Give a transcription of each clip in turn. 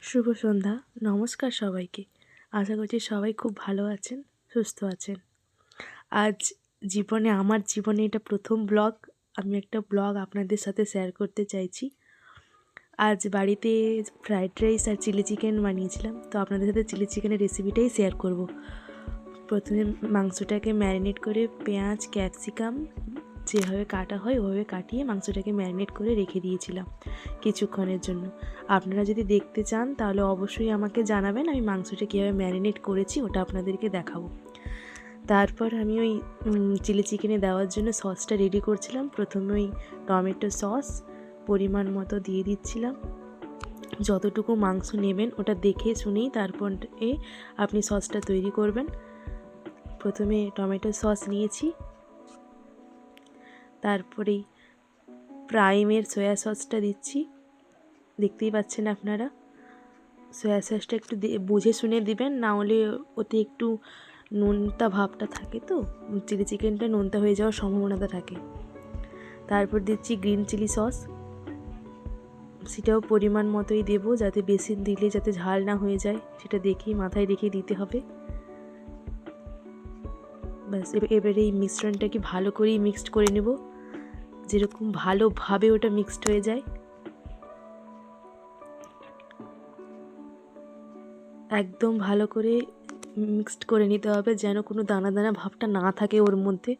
শুভ সন্ধ্যা। নমস্কার সবাইকে। আশা করছি সবাই খুব ভালো আছেন, সুস্থ আছেন। আজ আমার জীবনে এটা প্রথম ব্লগ। আমি একটা ব্লগ আপনাদের সাথে শেয়ার করতে চাইছি। আজ বাড়িতে ফ্রাইড রাইস আর চিলি চিকেন বানিয়েছিলাম, তো আপনাদের সাথে চিলি চিকেনের রেসিপিটাই শেয়ার করব। প্রথমে মাংসটাকে ম্যারিনেট করে পেঁয়াজ, ক্যাপসিকাম যেভাবে কাটা হয় ওভাবে কাটিয়ে মাংসটাকে ম্যারিনেট করে রেখে দিয়েছিলাম কিছুক্ষণের জন্য। আপনারা যদি দেখতে চান তাহলে অবশ্যই আমাকে জানাবেন, আমি মাংসটা কীভাবে ম্যারিনেট করেছি ওটা আপনাদেরকে দেখাবো। তারপর আমি ওই চিলি চিকেনে দেওয়ার জন্য সসটা রেডি করছিলাম। প্রথমে ওই টমেটো সস পরিমাণ মতো দিয়ে দিচ্ছিলাম। যতটুকু মাংস নেবেন ওটা দেখে শুনেই তারপর আপনি সসটা তৈরি করবেন। প্রথমে টমেটো সস নিয়েছি, তারপরেই প্রাইমের সয়া সসটা দিচ্ছি। দেখতেই পাচ্ছেন আপনারা, সয়া সসটা একটু বুঝে শুনে দিবেন, না হলে ওতে একটু নোনতা ভাবটা থাকে, তো চিলি চিকেনটা নোনতা হয়ে যাওয়ার সম্ভাবনাটা থাকে। তারপর দিচ্ছি গ্রিন চিলি সস, সেটাও পরিমাণ মতোই দেবো, যাতে বেশি দিলে যাতে ঝাল না হয়ে যায় সেটা দেখেই মাথায় রেখে দিতে হবে। ব্যাস, এবারে এই মিশ্রণটাকে ভালো করেই মিক্সড করে নেব, যেরকম ভালোভাবে ওটা মিক্সড হয়ে যায়। একদম ভালো করে মিক্সড করে নিতে হবে, যেন কোনো দানা দানা ভাবটা না থাকে ওর মধ্যে।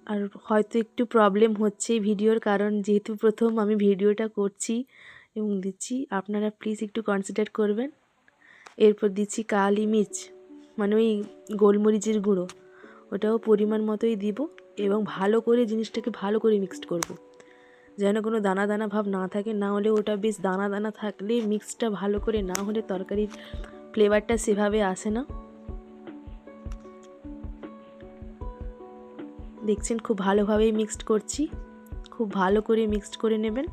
আর হয়তো একটু প্রবলেম হচ্ছে এই ভিডিওর, কারণ যেহেতু প্রথম আমি ভিডিওটা করছি এবং দিচ্ছি, আপনারা প্লিজ একটু কনসিডার করবেন। এরপর দিচ্ছি কালি মির্চ, মানে ওই গোলমরিচের গুঁড়ো, ওটাও পরিমাণ মতোই দিব এবং ভালো করে জিনিসটাকে ভালো করে মিক্সড করব, যেন কোনো দানা দানা ভাব না থাকে। না হলে ওটা বেশ দানা দানা থাকলে মিক্সটা ভালো করে না হলে তরকারির ফ্লেভারটা সেভাবে আসে না। দেখছেন খুব ভালোভাবেই মিক্সড করছি, খুব ভালো করে মিক্সড করে নেবেন।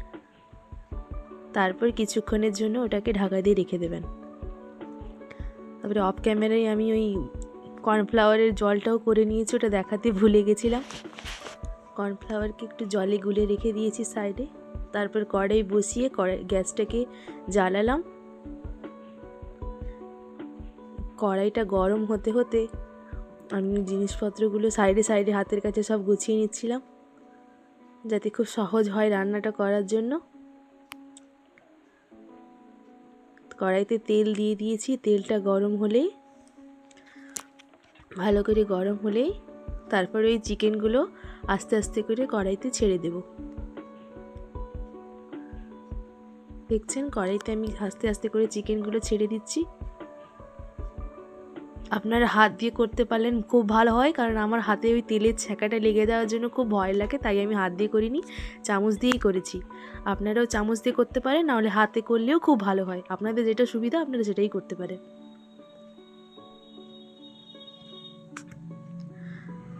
তারপর কিছুক্ষণের জন্য ওটাকে ঢাকা দিয়ে রেখে দেবেন। তারপরে অফ ক্যামেরায় আমি ওই কর্নফ্লাওয়ারের জলটাও করে নিয়েছি, ওটা দেখাতে ভুলে গেছিলাম। কর্নফ্লাওয়ারকে একটু জলে গুলে রেখে দিয়েছি সাইডে। তারপর কড়াই বসিয়ে গ্যাসটাকে জ্বালালাম। কড়াইটা গরম হতে হতে আমি জিনিসপত্রগুলো সাইডে সাইডে হাতের কাছে সব গুছিয়ে নিচ্ছিলাম, যাতে খুব সহজ হয় রান্নাটা করার জন্য। কড়াইতে তেল দিয়ে দিয়েছি, তেলটা গরম হলেই ভালো করে গরম হলেই তারপর ওই চিকেনগুলো আস্তে আস্তে করে কড়াইতে ছেড়ে দেব। দেখছেন কড়াইতে আমি আস্তে আস্তে করে চিকেনগুলো ছেড়ে দিচ্ছি। আপনারা হাত দিয়ে করতে পারলেন খুব ভালো হয়, কারণ আমার হাতে ওই তেলের ছ্যাঁকাটা লেগে যাওয়ার জন্য খুব ভয় লাগে, তাই আমি হাত দিয়ে করিনি, চামচ দিয়েই করেছি। আপনারাও চামচ দিয়ে করতে পারেন, নাহলে হাতে করলেও খুব ভালো হয়। আপনাদের যেটা সুবিধা আপনারা সেটাই করতে পারেন।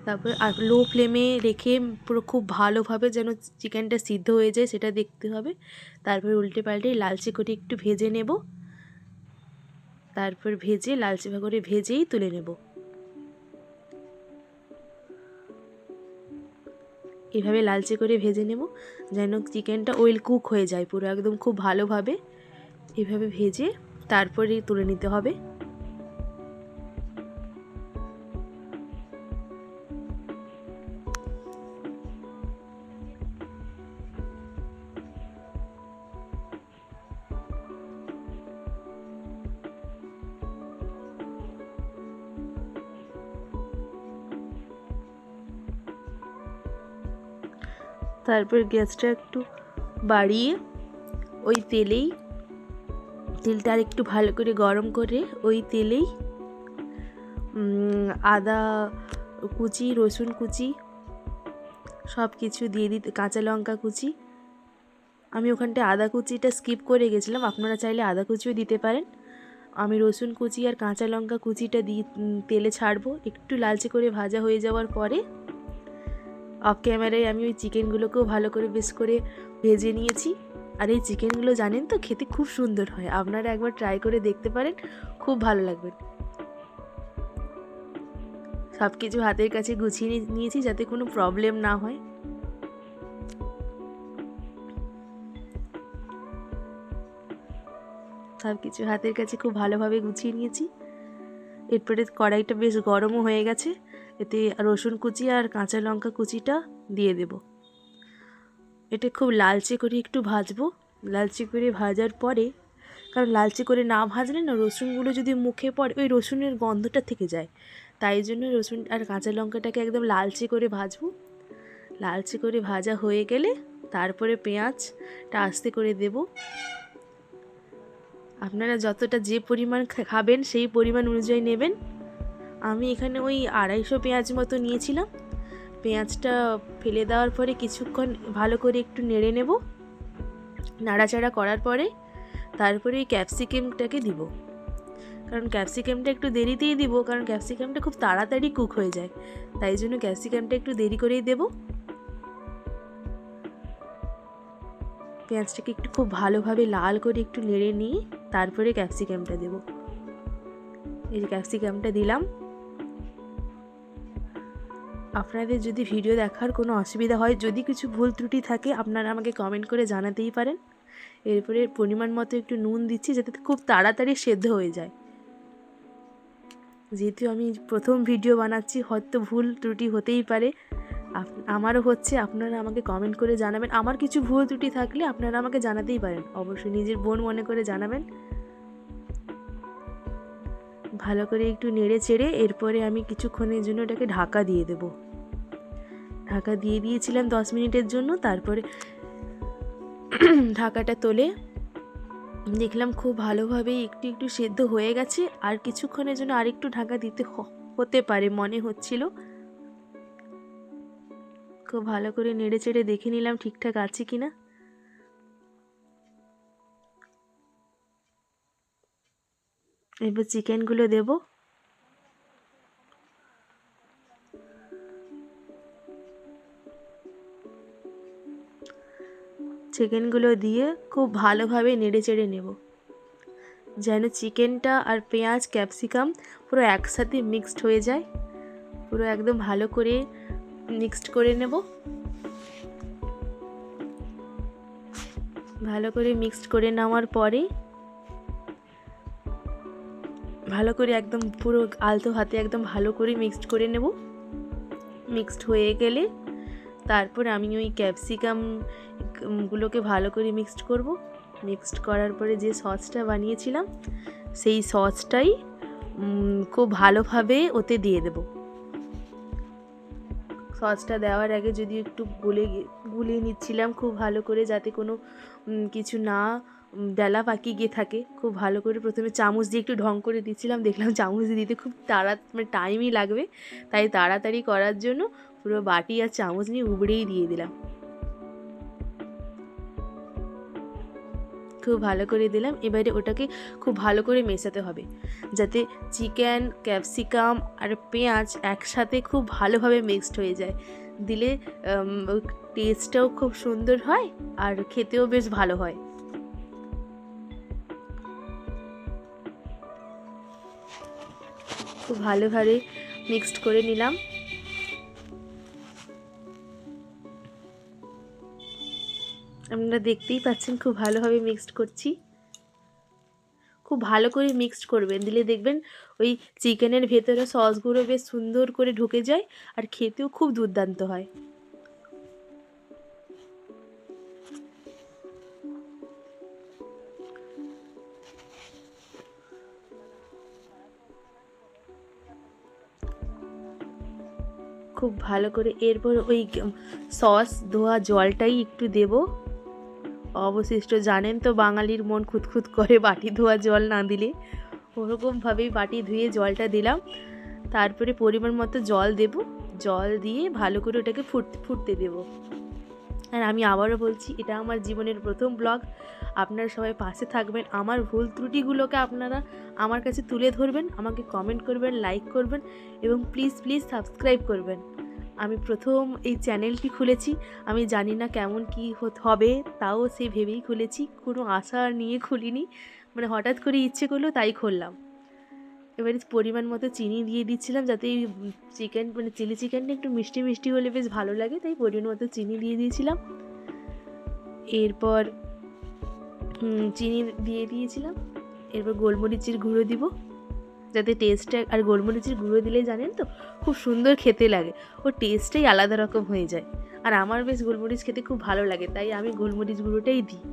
তারপর আর লো ফ্লেমে রেখে পুরো খুব ভালোভাবে যেন চিকেনটা সিদ্ধ হয়ে যায় সেটা দেখতে হবে। তারপর উল্টে পাল্টে লালচে করে একটু ভেজে নেব, তারপর লালচে করে ভেজেই তুলে নেব। এভাবে লালচে করে ভেজে নেব, যেন চিকেনটা ওয়েল কুক হয়ে যায় পুরো একদম খুব ভালোভাবে। এভাবে ভেজে তারপরে তুলে নিতে হবে। তারপর গ্যাসটা একটু বাড়িয়ে ওই তেলটা আর একটু ভালো করে গরম করে ওই তেলেই আদা কুচি, রসুন কুচি সব কিছু দিয়ে দিতে, কাঁচা লঙ্কা কুচি। আমি ওখানটায় আদা কুচিটা স্কিপ করে গেছিলাম, আপনারা চাইলে আদা কুচিও দিতে পারেন। আমি রসুন কুচি আর কাঁচা লঙ্কা কুচিটা দিয়ে তেলে ছাড়বো। একটু লালচে করে ভাজা হয়ে যাওয়ার পরে অফ ক্যামেরায় আমি ওই চিকেনগুলোকেও ভালো করে বেশ করে ভেজে নিয়েছি। আর এই চিকেনগুলো জানেন তো খেতে খুব সুন্দর হয়, আপনারা একবার ট্রাই করে দেখতে পারেন, খুব ভালো লাগবে। সব কিছু হাতের কাছে গুছিয়ে নিয়েছি যাতে কোনো প্রবলেম না হয়। সব কিছু হাতের কাছে খুব ভালোভাবে গুছিয়ে নিয়েছি। এরপরে কড়াইটা বেশ গরমও হয়ে গেছে, এতে রসুন কুচি আর কাঁচা লঙ্কা কুচিটা দিয়ে দেব। এটা খুব লালচে করে একটু ভাজবো। লালচে করে ভাজার পরে, কারণ লালচে করে না ভাজলে না রসুনগুলো যদি মুখে পড়ে ওই রসুনের গন্ধটা থেকে যায়, তাই জন্য রসুন আর কাঁচা লঙ্কাটাকে একদম লালচে করে ভাজবো। লালচে করে ভাজা হয়ে গেলে তারপরে পেঁয়াজটা আস্তে করে দেব। আপনারা যতটা যে পরিমাণ খাবেন সেই পরিমাণ অনুযায়ী নেবেন। আমি এখানে ওই 250 পেঁয়াজ মতো নিয়েছিলাম। পেঁয়াজটা ফেলে দেওয়ার পরে কিছুক্ষণ ভালো করে একটু নেড়ে নেব। নাড়াচাড়া করার পরে তারপরে এই ক্যাপসিকামটাকে দিব, কারণ ক্যাপসিকামটা একটু দেরিতেই দিব, কারণ ক্যাপসিকামটা খুব তাড়াতাড়ি কুক হয়ে যায়, তাই জন্য ক্যাপসিকামটা একটু দেরি করেই দেব। পেঁয়াজটাকে একটু খুব ভালোভাবে লাল করে একটু নেড়ে নিয়ে তারপরে ক্যাপসিকামটা দেব। এই যে ক্যাপসিকামটা দিলাম। আপনাদের যদি ভিডিও দেখার কোনো অসুবিধা হয়, যদি কিছু ভুল ত্রুটি থাকে, আপনারা আমাকে কমেন্ট করে জানাতেই পারেন। এরপরে পরিমাণ মতো একটু নুন দিচ্ছি, যাতে খুব তাড়াতাড়ি সেদ্ধ হয়ে যায়। যেহেতু আমি প্রথম ভিডিও বানাচ্ছি, হয়তো ভুল ত্রুটি হতেই পারে, আমারও হচ্ছে। আপনারা আমাকে কমেন্ট করে জানাবেন। আমার কিছু ভুল ত্রুটি থাকলে আপনারা আমাকে জানাতেই পারেন, অবশ্যই নিজের বোন মনে করে জানাবেন। ভালো করে একটু নেড়ে চেড়ে এরপরে আমি কিছুক্ষণের জন্য এটাকে ঢাকা দিয়ে দেব। ঢাকা দিয়ে দিয়েছিলাম 10 মিনিটের জন্য। তারপরে ঢাকাটা তুলে দেখলাম খুব ভালোভাবে একটু একটু সেদ্ধ হয়ে গেছে। আর কিছুক্ষণের জন্য আরেকটু ঢাকা দিতে হতে পারে মনে হচ্ছিল। খুব ভালো করে নেড়ে চেড়ে দেখে নিলাম ঠিকঠাক আছে কিনা। এবার চিকেনগুলো দেব। চিকেনগুলো দিয়ে খুব ভালোভাবে নেড়ে চেড়ে নেব, যেন চিকেনটা আর পেঁয়াজ ক্যাপসিকাম পুরো একসাথে মিক্সড হয়ে যায়। পুরো একদম ভালো করে মিক্সড করে নেব। ভালো করে মিক্সড করে নেওয়ার পরে ভালো করে একদম পুরো আলতো হাতে একদম ভালো করে মিক্সড করে নেব। মিক্সড হয়ে গেলে তারপর আমি ওই ক্যাপসিকামগুলোকে ভালো করে মিক্সড করব। মিক্সড করার পরে যে সসটা বানিয়েছিলাম সেই সসটাই খুব ভালোভাবে ওতে দিয়ে দেব। সসটা দেওয়ার আগে যদি একটু গুলিয়ে নিচ্ছিলাম খুব ভালো করে, যাতে কোনো কিছু না ডালা পাকিয়ে গিয়ে থাকে। খুব ভালো করে প্রথমে চামচ দিয়ে একটু ঢং করে দিচ্ছিলাম, দেখলাম চামচ দিয়ে দিতে খুব টাইমই লাগবে, তাই তাড়াতাড়ি করার জন্য পুরো বাটি আর চামচ নিয়ে উবড়েই দিয়ে দিলাম। খুব ভালো করে দিলাম। এবারে ওটাকে খুব ভালো করে মেশাতে হবে, যাতে চিকেন ক্যাপসিকাম আর পেঁয়াজ একসাথে খুব ভালোভাবে মিক্সড হয়ে যায়। দিলে টেস্টটাও খুব সুন্দর হয় আর খেতেও বেশ ভালো হয়। খুব ভালোভাবে মিক্সড করে নিলাম। আপনারা দেখতেই পাচ্ছেন খুব ভালোভাবে মিক্সড করছি। খুব ভালো করে মিক্সড করবেন, দিলে দেখবেন ওই চিকেনের ভেতরে সসগুলো বেশ সুন্দর করে ঢুকে যায় আর খেতেও খুব দুর্দান্ত হয়। খুব ভালো করে এরপর ওই সস ধোয়া জলটাই একটু দেব অবশিষ্ট। জানেন তো বাঙালির মন খুঁতখুত করে বাটি ধোয়া জল না দিলে, ওরকমভাবেই বাটি ধুয়ে জলটা দিলাম। তারপরে পরিমাণ মতো জল দেব। জল দিয়ে ভালো করে ওটাকে ফুটতে দেব। আর আমি আবারও বলছি, এটা আমার জীবনের প্রথম ব্লগ। আপনারা সবাই পাশে থাকবেন, আমার ভুল ত্রুটিগুলোকে আপনারা আমার কাছে তুলে ধরবেন, আমাকে কমেন্ট করবেন, লাইক করবেন এবং প্লিজ সাবস্ক্রাইব করবেন। আমি প্রথম এই চ্যানেলটি খুলেছি, আমি জানি না কেমন কী হবে, তাও সেই ভেবেই খুলেছি, কোনো আশা নিয়ে খুলিনি, মানে হঠাৎ করে ইচ্ছে করলো তাই খুললাম। এবারে পরিমাণ মতো চিনি দিয়ে দিচ্ছিলাম, যাতে এই চিকেন মানে চিলি চিকেনটা একটু মিষ্টি মিষ্টি হলে বেশ ভালো লাগে, তাই পরিমাণ মতো চিনি দিয়ে দিয়েছিলাম। এরপর চিনি দিয়ে দিয়েছিলাম। এরপর গোলমরিচের গুঁড়ো দিব যাতে টেস্টটা, আর গোলমরিচের গুঁড়ো দিলে জানেন তো খুব সুন্দর খেতে লাগে, ওর টেস্টটাই আলাদা রকম হয়ে যায়। আর আমার বেশ গোলমরিচ খেতে খুব ভালো লাগে, তাই আমি গোলমরিচ গুঁড়োটাই দিই।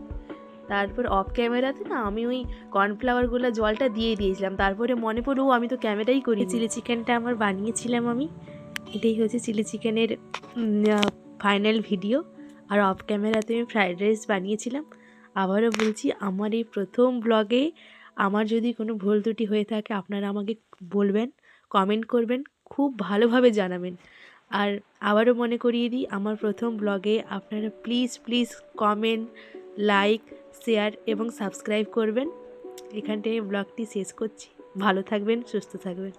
তারপর অফ ক্যামেরাতে না আমি ওই কর্নফ্লাওয়ারগুলো জলটা দিয়ে দিয়েছিলাম, তারপরে মনে পড়লো আমি তো ক্যামেরাই করি। চিলি চিকেনটা আমার বানিয়েছিলাম আমি, এটাই হচ্ছে চিলি চিকেনের ফাইনাল ভিডিও। আর অফ ক্যামেরাতে আমি ফ্রাইড রাইস বানিয়েছিলাম। আবারও বলছি, আমার এই প্রথম ব্লগে আমার যদি কোনো ভুল ত্রুটি হয়ে থাকে আপনারা আমাকে বলবেন, কমেন্ট করবেন, খুব ভালোভাবে জানাবেন। আর আবারও মনে করিয়ে দিই, আমার প্রথম ব্লগে আপনারা please please comment, like, share এবং সাবস্ক্রাইব করবেন। এখানটায় ব্লগটি শেষ করছি। ভালো থাকবেন, সুস্থ থাকবেন।